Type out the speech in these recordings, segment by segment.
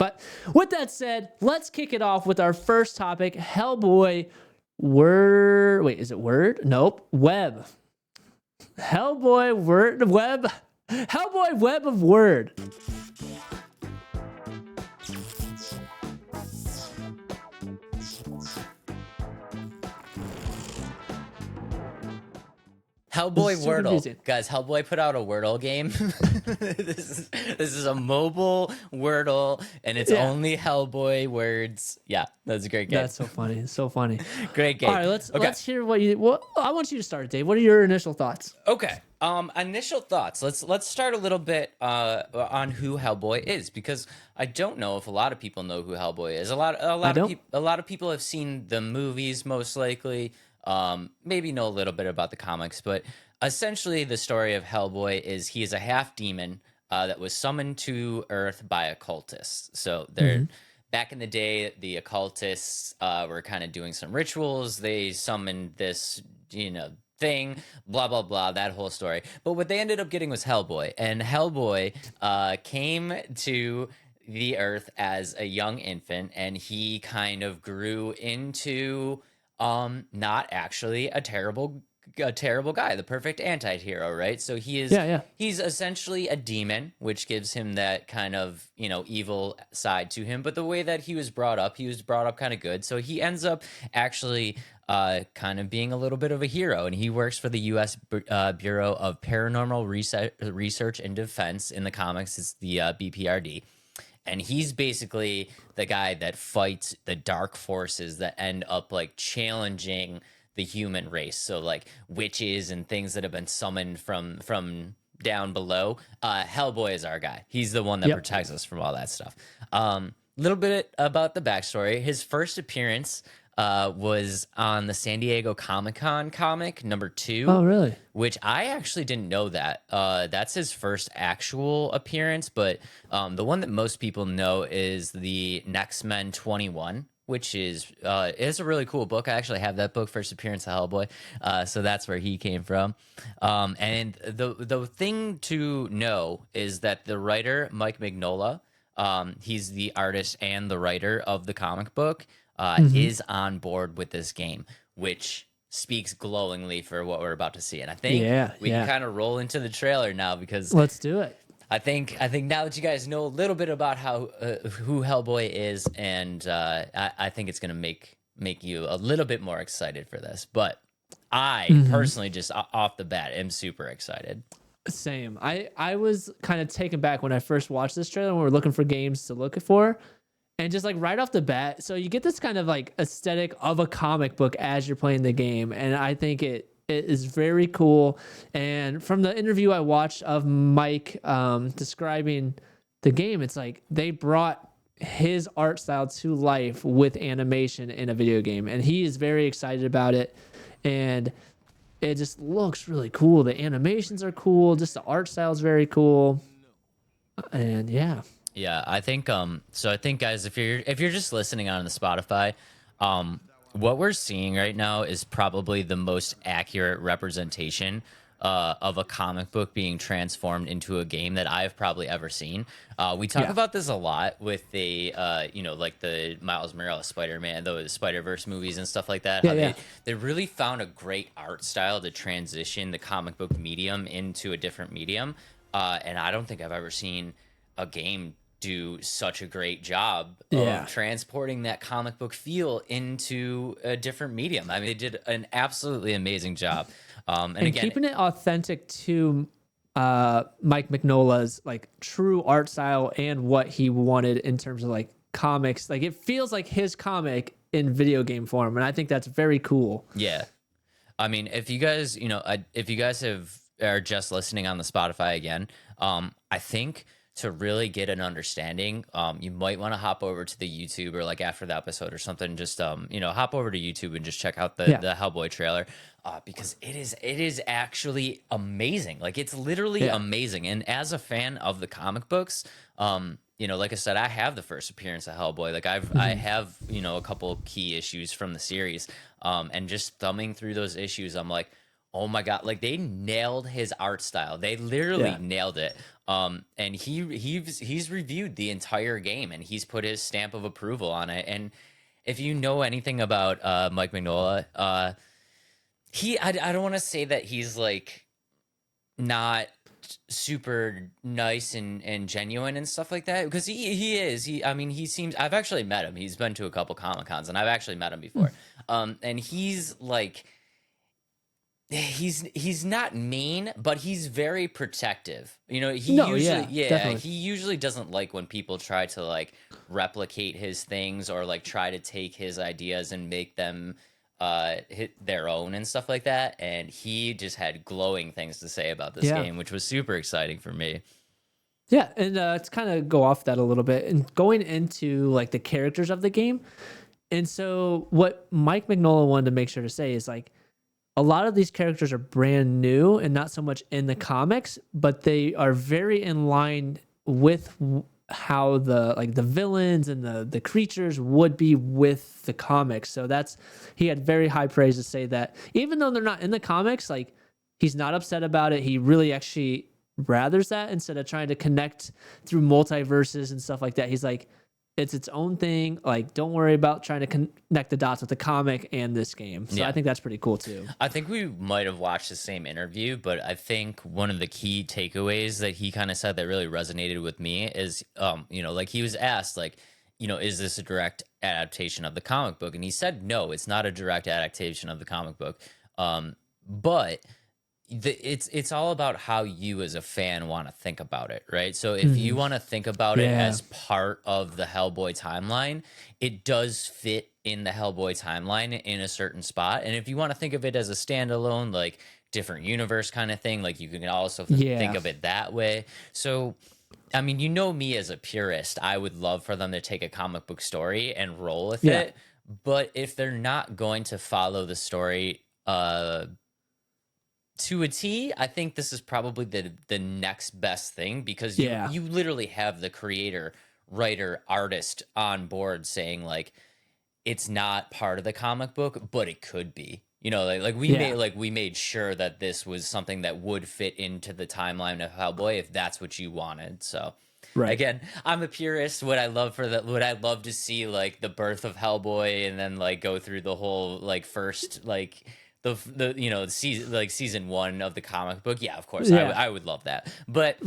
But with that said, let's kick it off with our first topic, Hellboy Word. Wait, is it Word? Nope. Web. Hellboy Word Web. Hellboy Web of Wyrd. Hellboy Wordle. Confusing. Guys, Hellboy put out a Wordle game. this is a mobile Wordle, and it's only Hellboy words. Yeah, that's a great game. That's so funny. So funny. Great game. All right, let's hear what you. Well, I want you to start, Dave. What are your initial thoughts? Okay. Initial thoughts. Let's start a little bit on who Hellboy is, because I don't know if a lot of people know who Hellboy is. A lot of people have seen the movies, most likely. Maybe know a little bit about the comics, but essentially the story of Hellboy is he is a half demon that was summoned to Earth by occultists. So they're back in the day, the occultists were kind of doing some rituals. They summoned this, thing, blah blah blah, that whole story. But what they ended up getting was Hellboy, and Hellboy came to the Earth as a young infant, and he kind of grew into not actually a terrible guy, the perfect anti-hero, right? So he's essentially a demon, which gives him that kind of, evil side to him. But the way that he was brought up kind of good. So he ends up actually kind of being a little bit of a hero, and he works for the U.S. Bureau of Paranormal Research and Defense. In the comics, it's the BPRD. And he's basically the guy that fights the dark forces that end up like challenging the human race. So like witches and things that have been summoned from down below. Hellboy is our guy. He's the one that protects us from all that stuff. Little bit about the backstory. His first appearance was on the San Diego Comic-Con comic #2. Oh, really? Which I actually didn't know that. That's his first actual appearance, but the one that most people know is the Next Men 21, which is a really cool book. I actually have that book, first appearance of Hellboy. So that's where he came from. And the thing to know is that the writer, Mike Mignola, he's the artist and the writer of the comic book, is on board with this game, which speaks glowingly for what we're about to see. And I think we can kind of roll into the trailer now, because let's do it. I think now that you guys know a little bit about who Hellboy is, and I think it's gonna make you a little bit more excited for this. But I personally, just off the bat, am super excited. Same. I was kind of taken back when I first watched this trailer, when we were looking for games to look for. And just like right off the bat, so you get this kind of like aesthetic of a comic book as you're playing the game. And I think it is very cool. And from the interview I watched of Mike describing the game, it's like they brought his art style to life with animation in a video game. And he is very excited about it. And it just looks really cool. The animations are cool. Just the art style is very cool. And yeah. Yeah, I think so I think, guys, if you're just listening on the Spotify, what we're seeing right now is probably the most accurate representation of a comic book being transformed into a game that I've probably ever seen. We talk about this a lot with the like the Miles Morales Spider-Man, those Spider-Verse movies and stuff like that. They really found a great art style to transition the comic book medium into a different medium. And I don't think I've ever seen a game do such a great job of transporting that comic book feel into a different medium. I mean, they did an absolutely amazing job. And again, keeping it authentic to Mike Mignola's like true art style and what he wanted in terms of like comics. Like it feels like his comic in video game form, and I think that's very cool. Yeah, I mean, if you guys, are just listening on the Spotify again, I think to really get an understanding, you might want to hop over to the YouTube, or like after the episode or something, just hop over to YouTube and just check out the Hellboy trailer, because it is actually amazing. Like it's literally amazing. And as a fan of the comic books, like I said, I have the first appearance of Hellboy. Like I have a couple key issues from the series, and just thumbing through those issues, I'm like, Oh my god, like they nailed his art style. They literally Yeah. nailed it. And he's reviewed the entire game and he's put his stamp of approval on it. And if you know anything about Mike Mignola, I don't want to say that he's like not super nice and genuine and stuff like that, because he is. I mean, he seems, I've actually met him. He's been to a couple Comic Cons and I've actually met him before. And he's like, he's not mean, but he's very protective. You know, Definitely. he usually doesn't like when people try to like replicate his things or like try to take his ideas and make them hit their own and stuff like that. And he just had glowing things to say about this Yeah. game, which was super exciting for me. Yeah, and to kind of go off that a little bit and going into like the characters of the game. And so what Mike Mignola wanted to make sure to say is like a lot of these characters are brand new and not so much in the comics, but they are very in line with how the villains and the creatures would be with the comics. So he had very high praise to say that even though they're not in the comics, like he's not upset about it. He really actually rathers that instead of trying to connect through multiverses and stuff like that. He's like, it's its own thing. Like, don't worry about trying to connect the dots with the comic and this game. So I think that's pretty cool too. I think we might have watched the same interview, but I think one of the key takeaways that he kind of said that really resonated with me is, you know, like he was asked, like, you know, is this a direct adaptation of the comic book? And he said, no, it's not a direct adaptation of the comic book. But it's all about how you as a fan want to think about it, right? So if you want to think about it as part of the Hellboy timeline, it does fit in the Hellboy timeline in a certain spot. And if you want to think of it as a standalone, like different universe kind of thing, like you can also think of it that way. So I mean, you know me as a purist, I would love for them to take a comic book story and roll with it. But if they're not going to follow the story to a T, I think this is probably the next best thing, because you literally have the creator, writer, artist on board saying like it's not part of the comic book, but it could be. You know, we made sure that this was something that would fit into the timeline of Hellboy if that's what you wanted. So again, I'm a purist. Would I love to see like the birth of Hellboy and then like go through the whole like first like the you know season 1 of the comic book? Yeah, of course. I would love that. But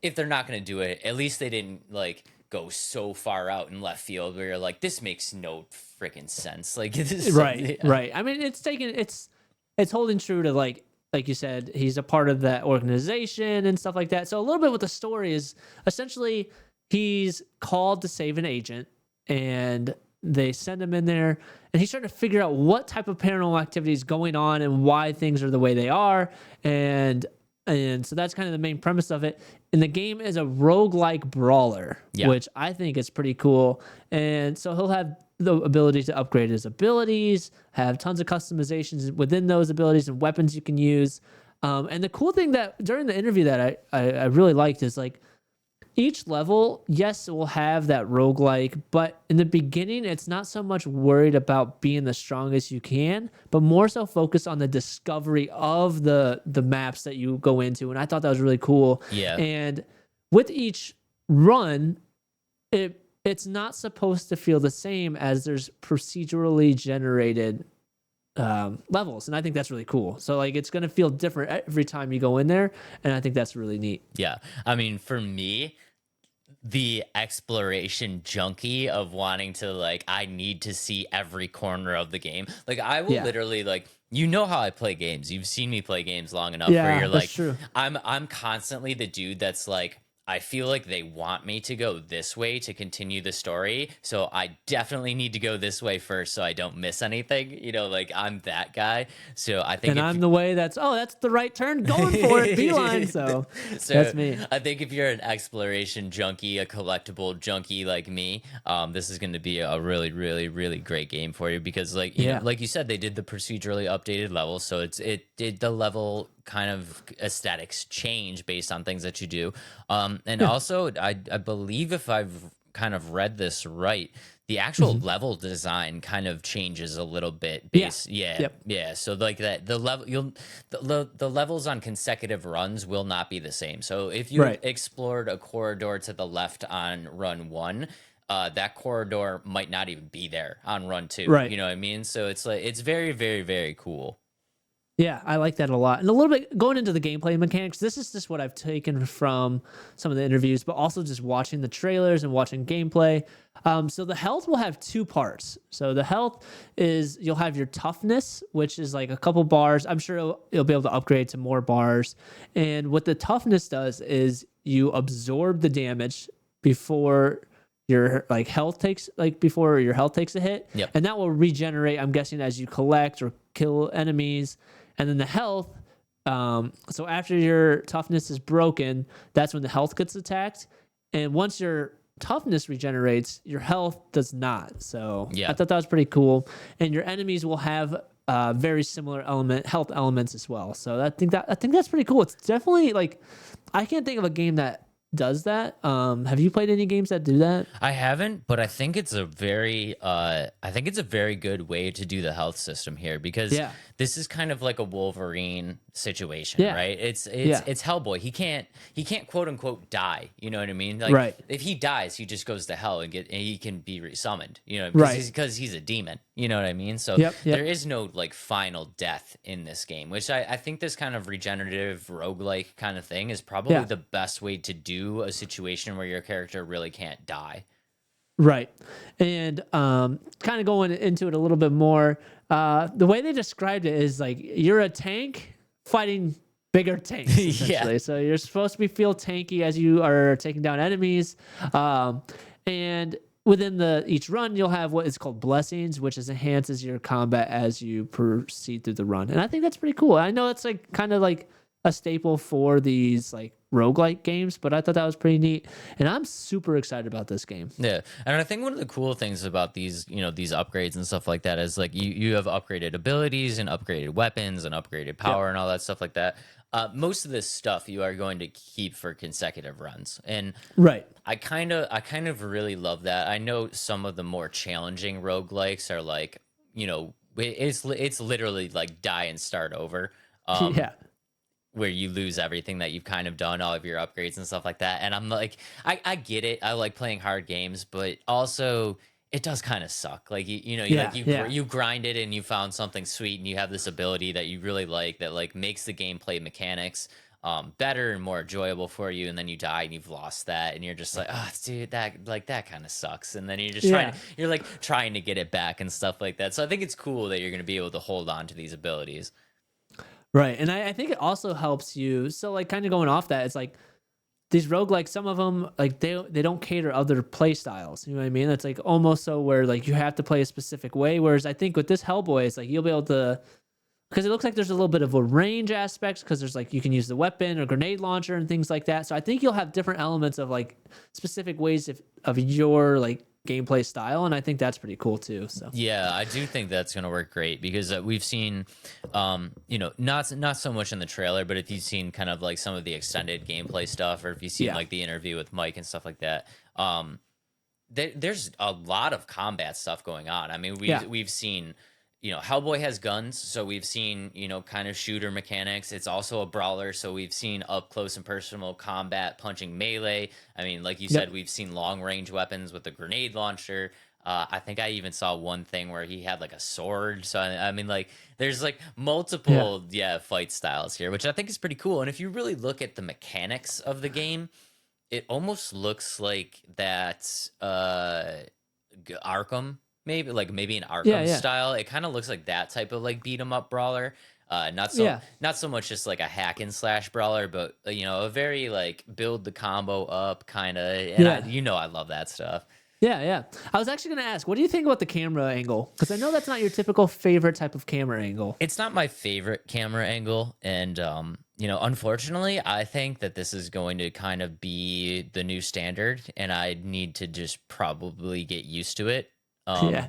if they're not going to do it, at least they didn't like go so far out in left field where you're like, this makes no freaking sense. Like right. I mean, it's holding true to like you said, he's a part of that organization and stuff like that. So a little bit with the story is essentially he's called to save an agent and they send him in there and he's trying to figure out what type of paranormal activity is going on and why things are the way they are. And so that's kind of the main premise of it. And the game is a roguelike brawler, which I think is pretty cool. And so he'll have the ability to upgrade his abilities, have tons of customizations within those abilities and weapons you can use. And the cool thing that during the interview that I really liked is like each level, yes, it will have that roguelike, but in the beginning, it's not so much worried about being the strongest you can, but more so focused on the discovery of the maps that you go into. And I thought that was really cool. Yeah. And with each run, it's not supposed to feel the same as there's procedurally generated levels, and I think that's really cool. So like it's gonna feel different every time you go in there, and I think that's really neat. Yeah, I mean, for me, the exploration junkie of wanting to like, I need to see every corner of the game. Like I will literally like, you know how I play games. You've seen me play games long enough where you're like, true. I'm constantly the dude that's like, I feel like they want me to go this way to continue the story, so I definitely need to go this way first so I don't miss anything. You know, like I'm that guy. So I think, and I'm the way that's the right turn, going for it, beeline. So that's me. I think if you're an exploration junkie, a collectible junkie like me, this is going to be a really, really, really great game for you, because like you know, like you said, they did the procedurally updated level, so it did the level kind of aesthetics change based on things that you do. And also I believe, if I've kind of read this right, the actual level design kind of changes a little bit. Yeah. So like that, the level the levels on consecutive runs will not be the same. So if you explored a corridor to the left on run 1, that corridor might not even be there on run 2. Right. You know what I mean? So it's like it's very, very, very cool. Yeah, I like that a lot. And a little bit going into the gameplay mechanics, this is just what I've taken from some of the interviews, but also just watching the trailers and watching gameplay. So the health will have 2 parts. So the health is you'll have your toughness, which is like a couple bars. I'm sure you'll be able to upgrade to more bars. And what the toughness does is you absorb the damage before your health takes a hit. Yep. And that will regenerate, I'm guessing, as you collect or kill enemies. And then the health, so after your toughness is broken, that's when the health gets attacked. And once your toughness regenerates, your health does not. So I thought that was pretty cool. And your enemies will have very similar health elements as well. So I think that's pretty cool. It's definitely like, I can't think of a game that does that. Have you played any games that do that? I haven't, but I think it's a very good way to do the health system here, because this is kind of like a Wolverine situation, right? It's Hellboy. He can't quote unquote die. You know what I mean? Like if he dies, he just goes to hell and he can be resummoned. You know, because he's a demon. You know what I mean? So there is no like final death in this game, which I think this kind of regenerative roguelike kind of thing is probably the best way to do a situation where your character really can't die. Right. And kind of going into it a little bit more, the way they described it is like you're a tank fighting bigger tanks, essentially. So you're supposed to feel tanky as you are taking down enemies. And within each run, you'll have what is called blessings, which enhances your combat as you proceed through the run. And I think that's pretty cool. I know it's like kind of like a staple for these like roguelike games, but I thought that was pretty neat. And I'm super excited about this game. Yeah. And I think one of the cool things about these, these upgrades and stuff like that is like you have upgraded abilities and upgraded weapons and upgraded power and all that stuff like that. Most of this stuff you are going to keep for consecutive runs. And I kind of really love that. I know some of the more challenging roguelikes are like, it's literally like die and start over. Where you lose everything that you've kind of done, all of your upgrades and stuff like that. And I'm like, I get it. I like playing hard games, but also it does kind of suck. Like, you grind it and you found something sweet and you have this ability that you really like that like makes the gameplay mechanics better and more enjoyable for you. And then you die and you've lost that. And you're just like, oh, dude, that kind of sucks. And then you're just trying to get it back and stuff like that. So I think it's cool that you're going to be able to hold on to these abilities. Right. And I think it also helps you. So like kind of going off that, it's like these roguelikes, some of them, like they don't cater other play styles. You know what I mean? It's like almost so where like you have to play a specific way. Whereas I think with this Hellboy, it's like you'll be able to, because it looks like there's a little bit of a range aspect because there's like you can use the weapon or grenade launcher and things like that. So I think you'll have different elements of like specific ways of your like gameplay style, and I think that's pretty cool too. So yeah, I do think that's going to work great because we've seen not so much in the trailer, but if you've seen kind of like some of the extended gameplay stuff, or if you've seen like the interview with Mike and stuff like that, there's a lot of combat stuff going on. I mean, we've seen Hellboy has guns, so we've seen kind of shooter mechanics. It's also a brawler, so we've seen up close and personal combat, punching melee. I mean, like you said, we've seen long range weapons with the grenade launcher. I think I even saw one thing where he had like a sword. So I mean, like there's like multiple fight styles here, which I think is pretty cool. And if you really look at the mechanics of the game, it almost looks like that Arkham. Maybe an Arkham style. It kind of looks like that type of like beat 'em up brawler. Not so much just like a hack and slash brawler, but a very like build the combo up kind of. And I love that stuff. Yeah. I was actually going to ask, what do you think about the camera angle? Because I know that's not your typical favorite type of camera angle. It's not my favorite camera angle, and unfortunately, I think that this is going to kind of be the new standard, and I need to just probably get used to it.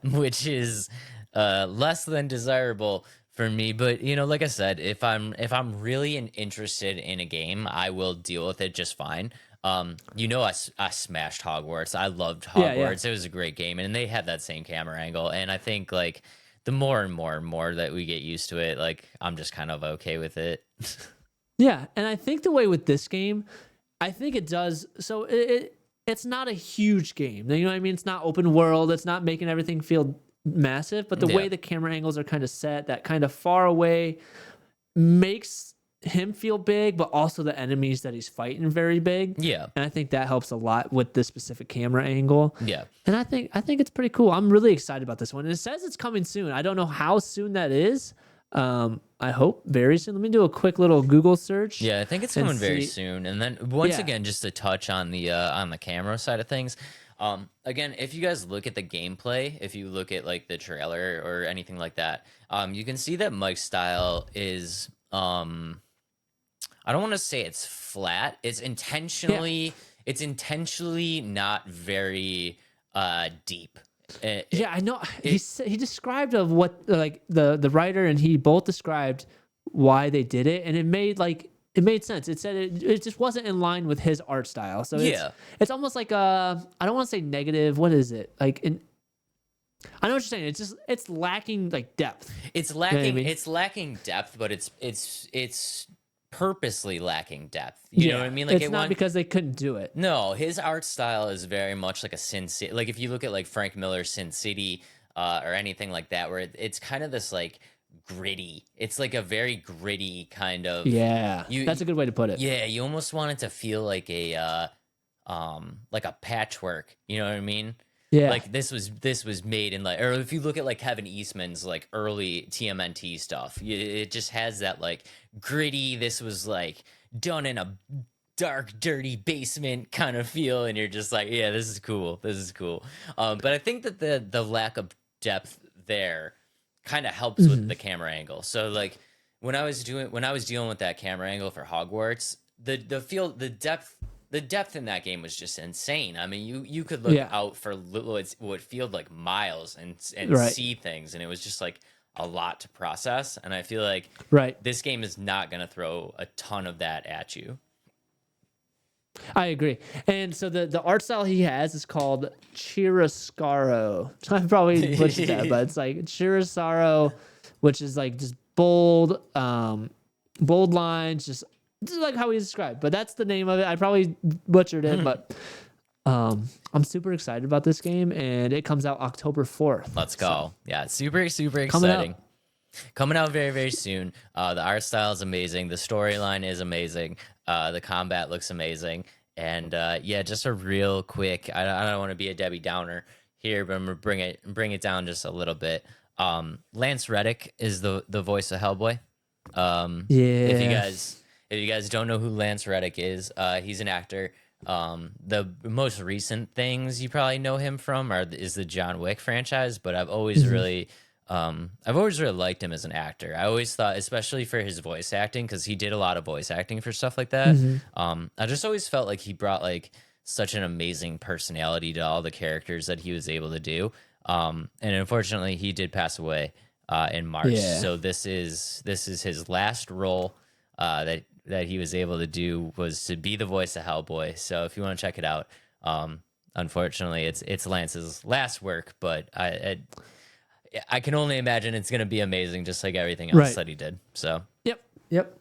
Which is less than desirable for me. But like I said, if I'm really interested in a game, I will deal with it just fine. I smashed Hogwarts. I loved Yeah, yeah. Hogwarts. It was a great game, and they had that same camera angle. And I think like the more and more and more that we get used to it, like I'm just kind of okay with it. Yeah, and I think the way with this game, I think it does. So it's not a huge game. You know what I mean? It's not open world. It's not making everything feel massive. But the way the camera angles are kind of set, that kind of far away, makes him feel big, but also the enemies that he's fighting very big. Yeah, and I think that helps a lot with this specific camera angle. yeah, and I think it's pretty cool. I'm really excited about this one. And it says it's coming soon. I don't know how soon that is. I hope very soon. Let me do a quick little Google search. yeah. I think it's coming very soon. And then once again, just to touch on the camera side of things. Again, if you guys look at the gameplay, if you look at like the trailer or anything like that, you can see that Mike's style is I don't want to say it's flat. It's intentionally not very deep. Yeah, I know. He described of what like the writer and he both described why they did it, and it made sense. It said it just wasn't in line with his art style. So it's almost like I don't want to say negative. What is it like? I know what you're saying. It's lacking like depth. It's lacking. You know what I mean? It's lacking depth, but it's purposely lacking depth. You know what I mean? Like it's not because they couldn't do it. No, his art style is very much like a Sin City. Like if you look at like Frank Miller's Sin City or anything like that, where it's kind of this like gritty. It's like a very gritty kind of. Yeah, that's a good way to put it. Yeah, you almost want it to feel like a patchwork. You know what I mean? Yeah, like this was made in like, or if you look at like Kevin Eastman's like early TMNT stuff, it just has that like gritty. This was like done in a dark, dirty basement kind of feel, and you're just like, yeah, this is cool. This is cool. But I think that the lack of depth there kind of helps with the camera angle. So like when I was dealing with that camera angle for Hogwarts, the depth in that game was just insane. I mean, you could look out for what felt like miles and see things, and it was just like a lot to process. And I feel like this game is not going to throw a ton of that at you. I agree. And so the art style he has is called Chiaroscuro. I probably butchered that, but it's like Chiaroscuro, which is like just bold lines, just like how he described. But that's the name of it. I probably butchered it, but I'm super excited about this game, and it comes out October 4th. Let's go. So, yeah, it's super exciting. Coming out very, very soon. The art style is amazing. The storyline is amazing. The combat looks amazing. And just a real quick, I don't want to be a Debbie Downer here, but I'm going to bring it down just a little bit. Lance Reddick is the voice of Hellboy. If you guys don't know who Lance Reddick is, he's an actor. The most recent things you probably know him from is the John Wick franchise, but I've always really liked him as an actor. I always thought, especially for his voice acting, because he did a lot of voice acting for stuff like that. I just always felt like he brought like such an amazing personality to all the characters that he was able to do. And unfortunately, he did pass away in March. So this is his last role that he was able to do, was to be the voice of Hellboy. So if you want to check it out, unfortunately, it's Lance's last work, but I can only imagine it's going to be amazing, just like everything else that he did. So Yep.